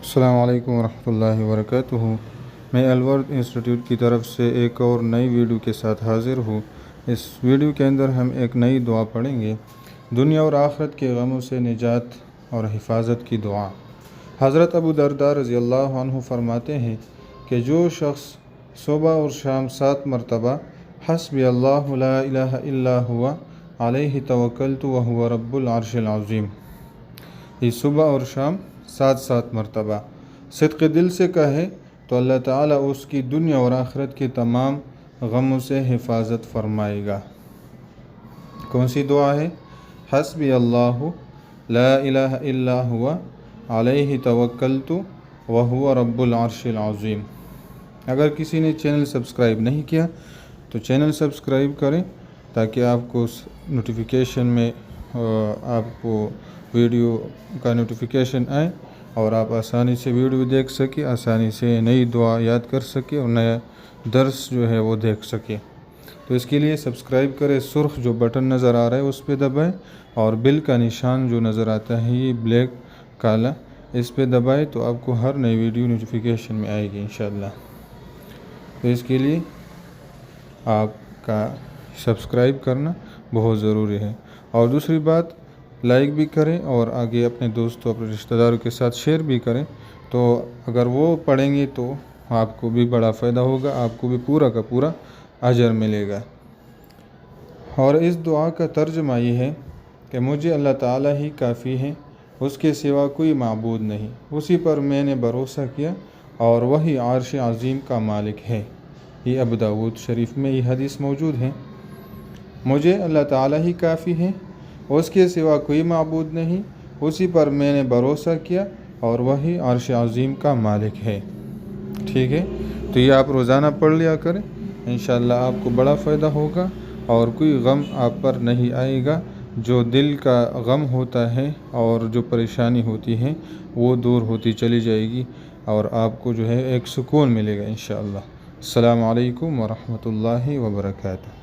السلام علیکم ورحمۃ اللہ وبرکاتہ۔ میں الورد انسٹیٹیوٹ کی طرف سے ایک اور نئی ویڈیو کے ساتھ حاضر ہوں۔ اس ویڈیو کے اندر ہم ایک نئی دعا پڑھیں گے، دنیا اور آخرت کے غموں سے نجات اور حفاظت کی دعا۔ حضرت ابو درداء رضی اللہ عنہ فرماتے ہیں کہ جو شخص صبح اور شام 7 مرتبہ حسبی اللہ لا الہ الا ہوا علیہ توکلت وہو رب العرش العظیم، یہ صبح اور شام 7 مرتبہ صدق دل سے کہے تو اللہ تعالیٰ اس کی دنیا اور آخرت کے تمام غموں سے حفاظت فرمائے گا۔ کون سی دعا ہے؟ حسبی اللہ لا الہ الا ہوا علیہ توکلت وہو رب العرش العظیم۔ اگر کسی نے چینل سبسکرائب نہیں کیا تو چینل سبسکرائب کریں تاکہ آپ کو نوٹیفیکیشن میں آپ کو ویڈیو کا نوٹیفیکیشن آئے اور آپ آسانی سے ویڈیو دیکھ سکیں، آسانی سے نئی دعا یاد کر سکیں اور نیا درس جو ہے وہ دیکھ سکیں۔ تو اس کے لیے سبسکرائب کریں، سرخ جو بٹن نظر آ رہا ہے اس پہ دبائیں، اور بیل کا نشان جو نظر آتا ہے یہ بلیک کالا، اس پہ دبائیں تو آپ کو ہر نئی ویڈیو نوٹیفیکیشن میں آئے گی انشاءاللہ۔ تو اس کے لیے آپ کا سبسکرائب کرنا بہت ضروری ہے، اور دوسری بات لائک بھی کریں اور آگے اپنے دوستوں اپنے رشتہ داروں کے ساتھ شیئر بھی کریں، تو اگر وہ پڑھیں گے تو آپ کو بھی بڑا فائدہ ہوگا، آپ کو بھی پورا کا پورا اجر ملے گا۔ اور اس دعا کا ترجمہ یہ ہے کہ مجھے اللہ تعالیٰ ہی کافی ہے، اس کے سوا کوئی معبود نہیں، اسی پر میں نے بھروسہ کیا اور وہی عرش عظیم کا مالک ہے۔ یہ ابو داؤد شریف میں یہ حدیث موجود ہے۔ مجھے اللہ تعالیٰ ہی کافی ہے، اس کے سوا کوئی معبود نہیں، اسی پر میں نے بھروسہ کیا اور وہی عرش عظیم کا مالک ہے۔ ٹھیک ہے، تو یہ آپ روزانہ پڑھ لیا کریں، انشاءاللہ آپ کو بڑا فائدہ ہوگا اور کوئی غم آپ پر نہیں آئے گا۔ جو دل کا غم ہوتا ہے اور جو پریشانی ہوتی ہے وہ دور ہوتی چلی جائے گی اور آپ کو جو ہے ایک سکون ملے گا انشاءاللہ۔ السلام علیکم ورحمۃ اللہ وبرکاتہ۔